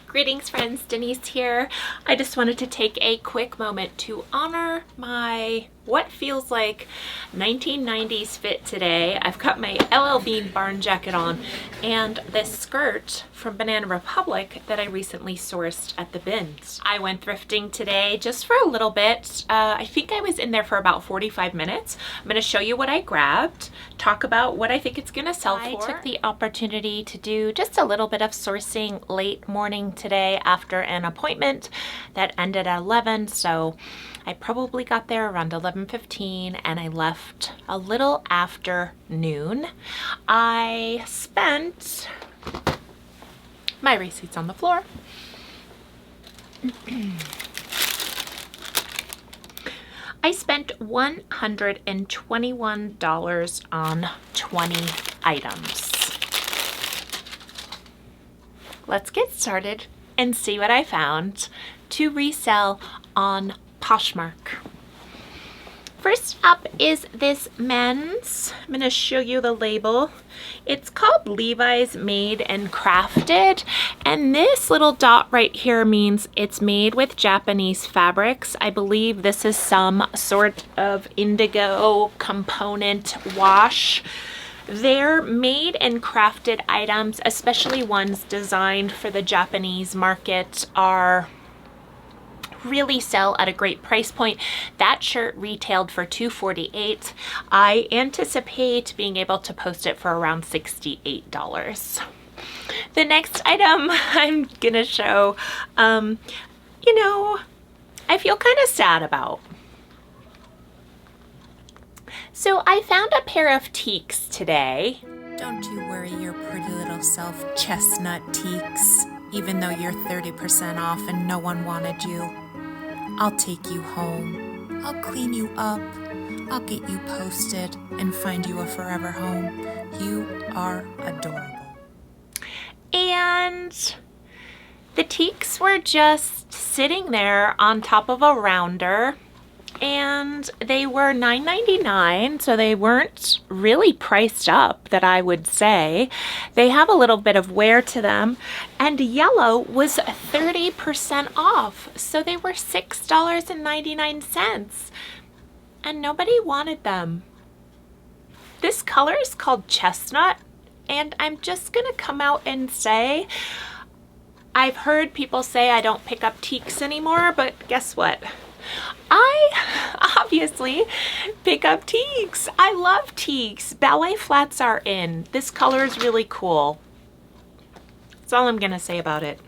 Greetings friends, Denise here. I just wanted to take a quick moment to honor my what feels like 1990s fit today. I've got my LL Bean barn jacket on and this skirt from Banana Republic that I recently sourced at the bins. I went thrifting today just for a little bit. I think I was in there for about 45 minutes. I'm going to show you what I grabbed, talk about what I think it's going to sell for. I took the opportunity to do just a little bit of sourcing late morning today after an appointment that ended at 11, so I probably got there around 11:15 and I left a little after noon. I spent, my receipt's on the floor. I spent $121 on 20 items. Let's get started and see what I found to resell on Poshmark. First up is this men's. I'm going to show you the label. It's called Levi's Made and Crafted, and this little dot right here means it's made with Japanese fabrics. I believe this is some sort of indigo component wash. They're made and crafted items, especially ones designed for the Japanese market, are really sell at a great price point. That shirt retailed for $248. I anticipate being able to post it for around $68. The next item I'm gonna show, I feel kind of sad about. So I found a pair of teaks today. Don't you worry your pretty little self, chestnut teaks, even though you're 30% off and no one wanted you. I'll take you home. I'll clean you up. I'll get you posted and find you a forever home. You are adorable. And the teaks were just sitting there on top of a rounder, and they were $9.99, so they weren't really priced up, that I would say. They have a little bit of wear to them, and yellow was 30% off, so they were $6.99, and nobody wanted them. This color is called chestnut, and I'm just gonna come out and say, I've heard people say I don't pick up teaks anymore, but guess what? I obviously pick up teaks. I love teaks. Ballet flats are in. This color is really cool. That's all I'm gonna say about it.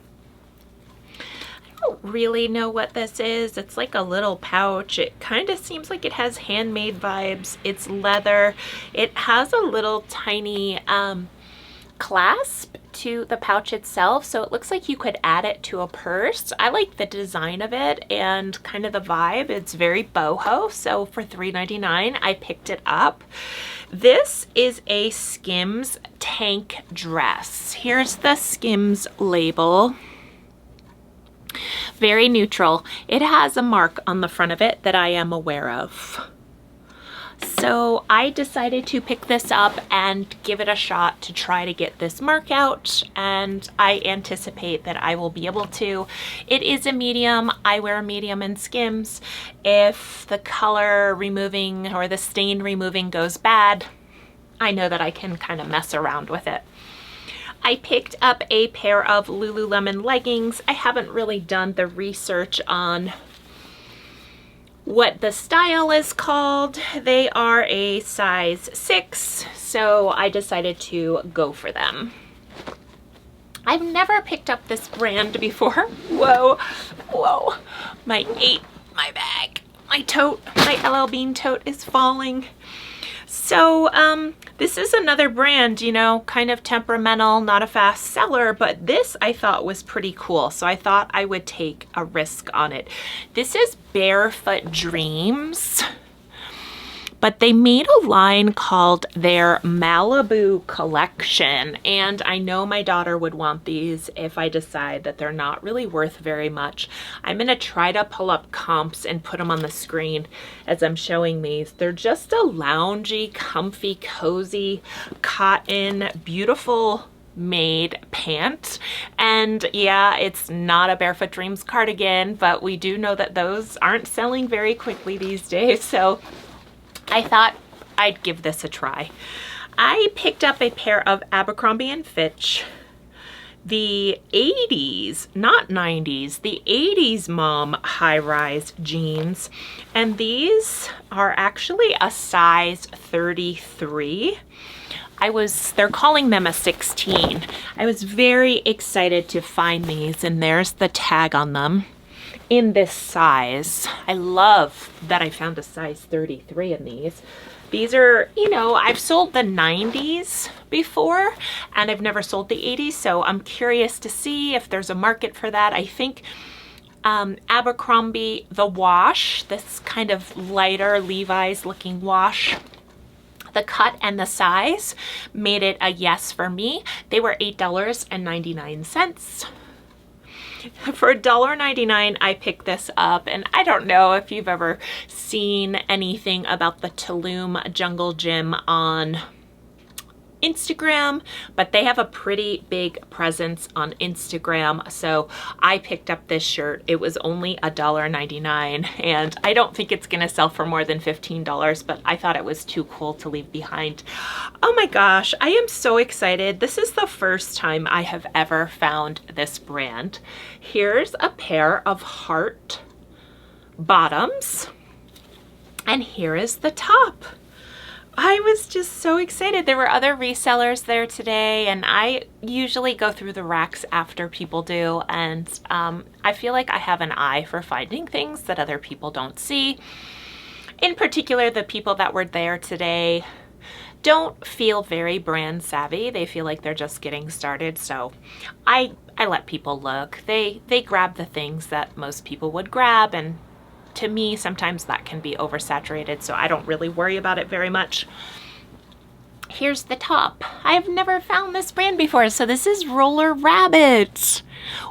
I don't really know what this is. It's like a little pouch. It kind of seems like it has handmade vibes. It's leather. It has a little tiny clasp to the pouch itself, so it looks like you could add it to a purse. I like the design of it and kind of the vibe. It's very boho, so for $3.99 I picked it up. This is a Skims tank dress. Here's the Skims label. Very neutral. It has a mark on the front of it that I am aware of. So I decided to pick this up and give it a shot to try to get this mark out, and I anticipate that I will be able to. It is a medium. I wear a medium in Skims. If the color removing or the stain removing goes bad, I know that I can kind of mess around with it. I picked up a pair of Lululemon leggings. I haven't really done the research on what the style is called. They are a size 6, so I decided to go for them. I've never picked up this brand before. Whoa, whoa, my bag, my tote, my LL Bean tote is falling. So this is another brand, kind of temperamental, not a fast seller, but this I thought was pretty cool, so I thought I would take a risk on it. This is Barefoot Dreams, but they made a line called their Malibu collection, and I know my daughter would want these if I decide that they're not really worth very much. I'm gonna try to pull up comps and put them on the screen as I'm showing these. They're just a loungy, comfy, cozy, cotton, beautiful made pant. And yeah, it's not a Barefoot Dreams cardigan, but we do know that those aren't selling very quickly these days. So I thought I'd give this a try. I picked up a pair of Abercrombie and Fitch, the 80s, not 90s, the 80s mom high-rise jeans. And these are actually a size 33. They're calling them a 16. I was very excited to find these, and there's the tag on them in this size. I love that I found a size 33 in these. These are, you know, I've sold the 90s before, and I've never sold the 80s, so I'm curious to see if there's a market for that. I think Abercrombie, the wash, this kind of lighter Levi's looking wash, the cut and the size made it a yes for me. They were $8.99. For $1.99, I picked this up, and I don't know if you've ever seen anything about the Tulum Jungle Gym on Instagram, but they have a pretty big presence on Instagram. So I picked up this shirt. It was only $1.99, and I don't think it's gonna sell for more than $15, but I thought it was too cool to leave behind. Oh my gosh, I am so excited. This is the first time I have ever found this brand. Here's a pair of heart bottoms, and here is the top. I was just so excited. There were other resellers there today, and I usually go through the racks after people do, and I feel like I have an eye for finding things that other people don't see. In particular, the people that were there today don't feel very brand savvy. They feel like they're just getting started, so I let people look. They grab the things that most people would grab, and to me, sometimes that can be oversaturated, so I don't really worry about it very much. Here's the top. I've never found this brand before, so this is Roller Rabbit.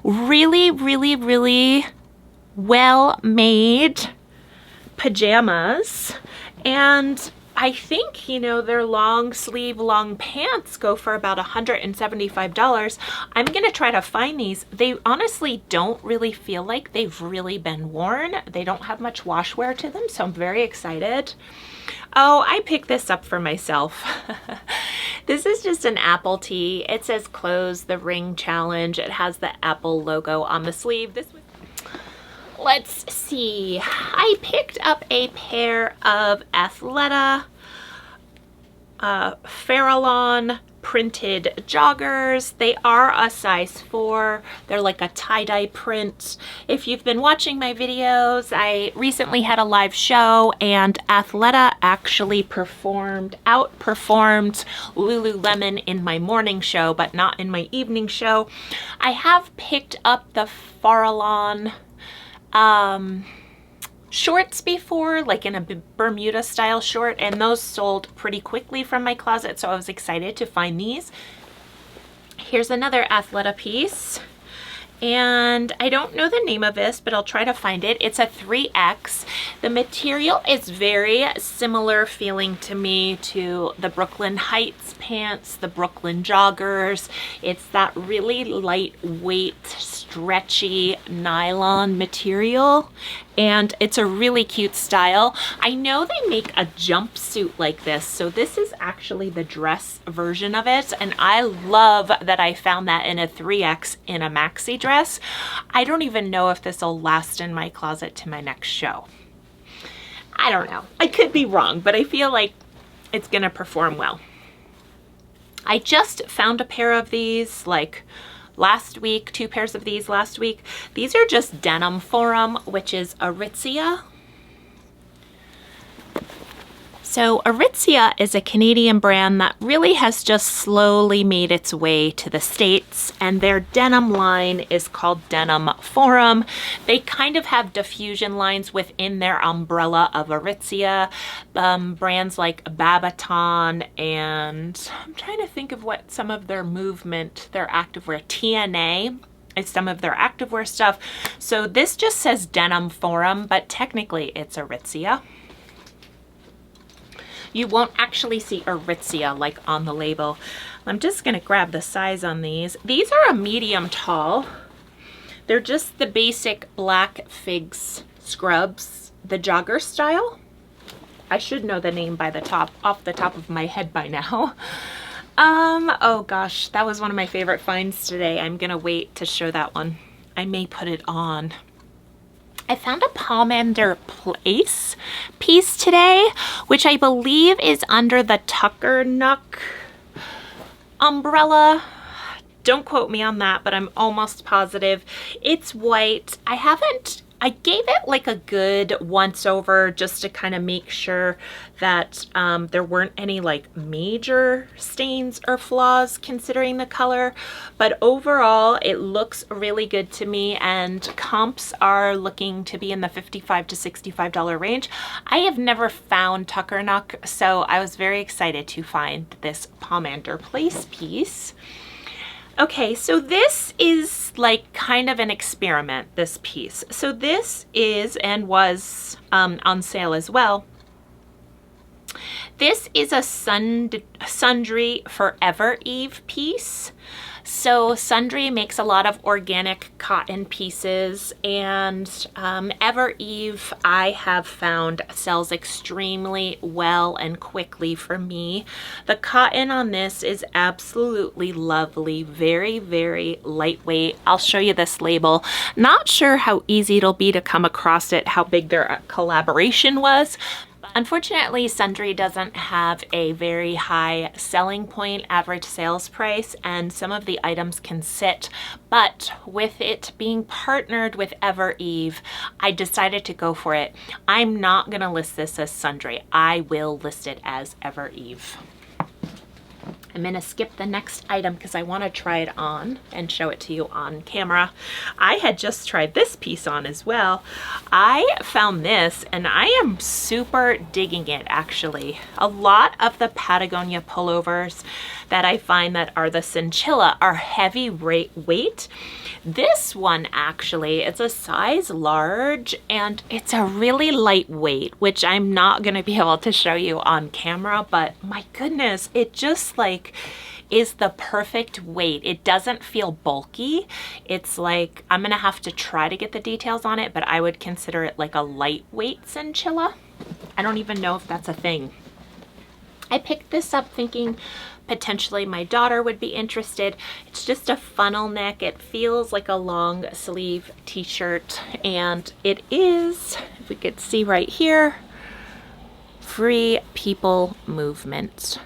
Really, really, really well-made pajamas, and I think, you know, their long sleeve, long pants go for about $175. I'm gonna try to find these. They honestly don't really feel like they've really been worn. They don't have much wash wear to them, so I'm very excited. Oh, I picked this up for myself. This is just an Apple tee. It says close the ring challenge. It has the Apple logo on the sleeve. Let's see. I picked up a pair of Athleta Farallon printed joggers. They are a size 4. They're like a tie-dye print. If you've been watching my videos, I recently had a live show, and Athleta actually outperformed Lululemon in my morning show, but not in my evening show. I have picked up the Farallon shorts before, like in a Bermuda style short, and those sold pretty quickly from my closet, so I was excited to find these. Here's another Athleta piece, and I don't know the name of this, but I'll try to find it. It's a 3X. The material is very similar feeling to me to the Brooklyn Heights pants, the Brooklyn joggers. It's that really lightweight, stretchy nylon material, and it's a really cute style. I know they make a jumpsuit like this, so this is actually the dress version of it, and I love that I found that in a 3X in a maxi dress. I don't even know if this will last in my closet to my next show. I don't know. I could be wrong, but I feel like it's gonna perform well. I just found a pair of these like last week, 2 pairs of these last week. These are just Denim Forum, which is Aritzia. So Aritzia is a Canadian brand that really has just slowly made its way to the States, and their denim line is called Denim Forum. They kind of have diffusion lines within their umbrella of Aritzia. Brands like Babaton, and I'm trying to think of what some of their movement, their activewear, TNA, is some of their activewear stuff. So this just says Denim Forum, but technically it's Aritzia. You won't actually see Aritzia like on the label. I'm just gonna grab the size on these. These are a medium tall. They're just the basic black figs scrubs, the jogger style. I should know the name by the top, off the top of my head by now. Oh gosh, that was one of my favorite finds today. I'm gonna wait to show that one. I may put it on. I found a Pomander Place piece today, which I believe is under the Tucker Nook umbrella. Don't quote me on that, but I'm almost positive. It's white. I gave it like a good once over just to kind of make sure that there weren't any like major stains or flaws considering the color. But overall, it looks really good to me, and comps are looking to be in the $55 to $65 range. I have never found Tucker Nook, so I was very excited to find this Pomander Place piece. Okay, so this is like kind of an experiment, this piece. So this is and was on sale as well. This is a Sundry Forever Eve piece. So Sundry makes a lot of organic cotton pieces, and Ever Eve I have found sells extremely well and quickly for me. The cotton on this is absolutely lovely, very, very lightweight. I'll show you this label. Not sure how easy it'll be to come across it, how big their collaboration was. Unfortunately, Sundry doesn't have a very high selling point, average sales price, and some of the items can sit. But with it being partnered with Ever Eve, I decided to go for it. I'm not going to list this as Sundry. I will list it as Ever Eve. I'm going to skip the next item because I want to try it on and show it to you on camera. I had just tried this piece on as well. I found this and I am super digging it actually. A lot of the Patagonia pullovers that I find that are the cinchilla are heavy weight. This one actually, it's a size large and it's a really lightweight, which I'm not going to be able to show you on camera, but my goodness, it just like is the perfect weight. It doesn't feel bulky. It's like, I'm gonna have to try to get the details on it, but I would consider it like a lightweight cinchilla. I don't even know if that's a thing. I picked this up thinking potentially my daughter would be interested. It's just a funnel neck. It feels like a long sleeve t-shirt, and it is, if we could see right here, Free People Movement.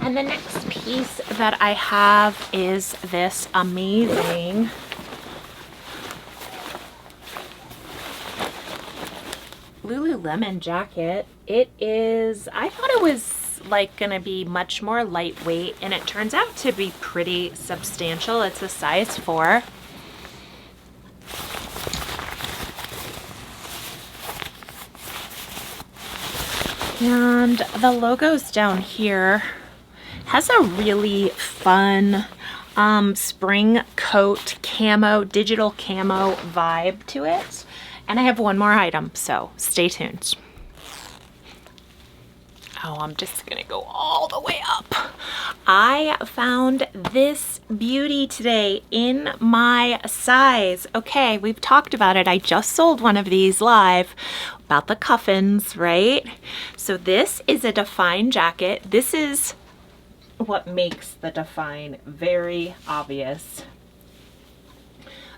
And the next piece that I have is this amazing Lululemon jacket. It is, I thought it was like gonna be much more lightweight, and it turns out to be pretty substantial. It's a size 4. And the logo's down here. Has a really fun spring coat camo, digital camo vibe to it. And I have one more item, so stay tuned. Oh, I'm just gonna go all the way up. I found this beauty today in my size. Okay, we've talked about it. I just sold one of these live about the cuffins, right? So this is a Define jacket. This is what makes the Define very obvious.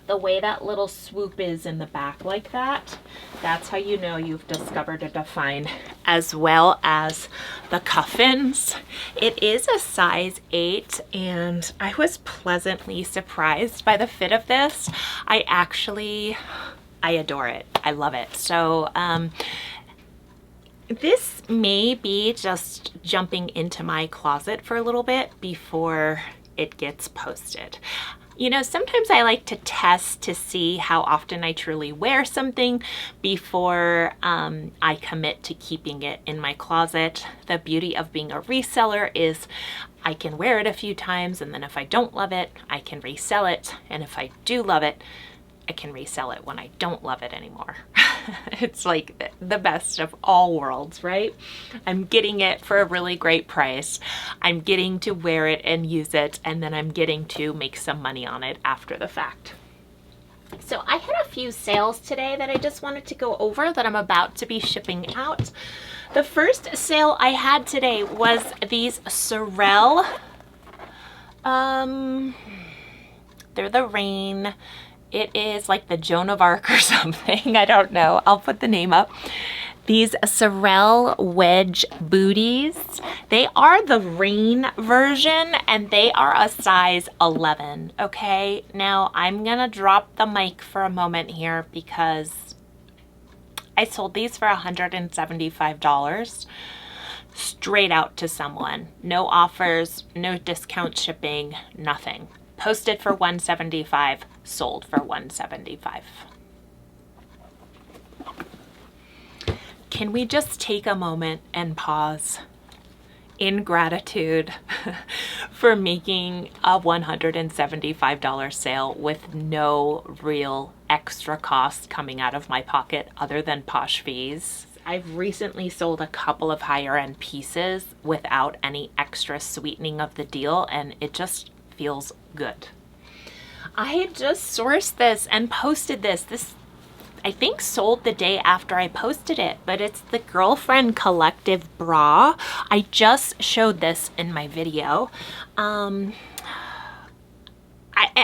The way that little swoop is in the back like that, that's how you know you've discovered a Define, as well as the cuffins. It is a size 8, and I was pleasantly surprised by the fit of this. I adore it. I love it. So this may be just jumping into my closet for a little bit before it gets posted. You know, sometimes I like to test to see how often I truly wear something before I commit to keeping it in my closet. The beauty of being a reseller is I can wear it a few times, and then if I don't love it, I can resell it. And if I do love it, I can resell it when I don't love it anymore. It's like the best of all worlds, right? I'm getting it for a really great price. I'm getting to wear it and use it, and then I'm getting to make some money on it after the fact. So I had a few sales today that I just wanted to go over that I'm about to be shipping out. The first sale I had today was these Sorel. They're the Rain. It is like the Joan of Arc or something. I don't know. I'll put the name up. These Sorel wedge booties. They are the Rain version and they are a size 11. Okay, now I'm gonna drop the mic for a moment here because I sold these for $175 straight out to someone. No offers, no discount shipping, nothing. Posted for $175, sold for $175. Can we just take a moment and pause in gratitude for making a $175 sale with no real extra cost coming out of my pocket other than posh fees? I've recently sold a couple of higher end pieces without any extra sweetening of the deal, and it just feels good. I had just sourced this and posted this. This I think sold the day after I posted it, but it's the Girlfriend Collective bra. I just showed this in my video.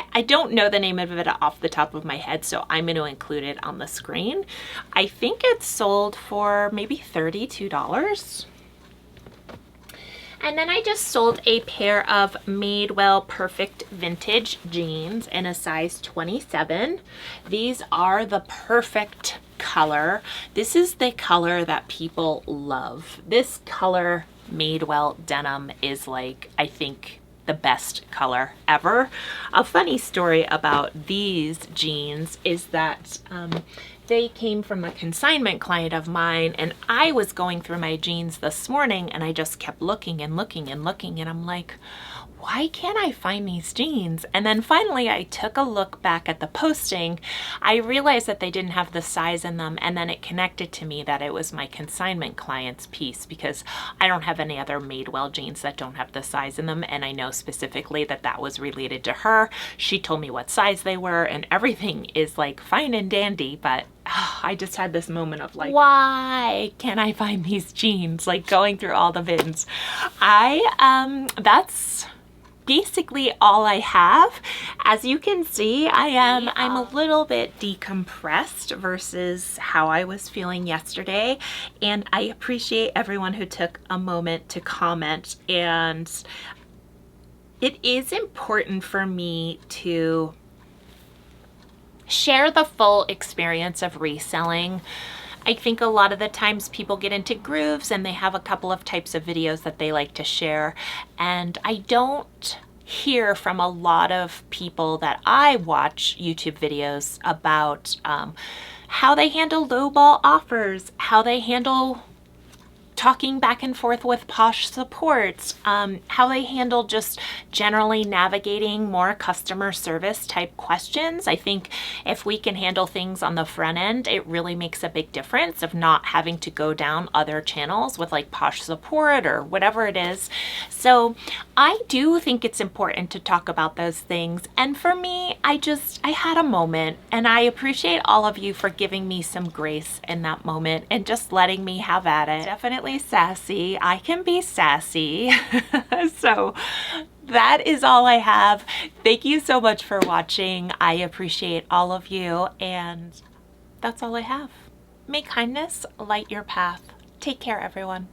I don't know the name of it off the top of my head, so I'm going to include it on the screen. I think it sold for maybe $32. And then I just sold a pair of Madewell Perfect Vintage jeans in a size 27. These are the perfect color. This is the color that people love. This color Madewell denim is like, I think, the best color ever. A funny story about these jeans is that they came from a consignment client of mine, and I was going through my jeans this morning and I just kept looking and looking and looking, and I'm like, why can't I find these jeans? And then finally I took a look back at the posting. I realized that they didn't have the size in them, and then it connected to me that it was my consignment client's piece because I don't have any other Madewell jeans that don't have the size in them, and I know specifically that that was related to her. She told me what size they were and everything is like fine and dandy, but I just had this moment of like, why can't I find these jeans? Like going through all the bins. That's basically all I have. As you can see, I'm a little bit decompressed versus how I was feeling yesterday, and I appreciate everyone who took a moment to comment. And it is important for me to share the full experience of reselling. I think a lot of the times people get into grooves and they have a couple of types of videos that they like to share, and I don't hear from a lot of people that I watch YouTube videos about how they handle lowball offers, how they handle talking back and forth with posh support, how they handle just generally navigating more customer service type questions. I think if we can handle things on the front end, it really makes a big difference of not having to go down other channels with like posh support or whatever it is. So I do think it's important to talk about those things. And for me, I had a moment, and I appreciate all of you for giving me some grace in that moment and just letting me have at it. Definitely sassy. I can be sassy. So that is all I have. Thank you so much for watching. I appreciate all of you, and that's all I have. May kindness light your path. Take care, everyone.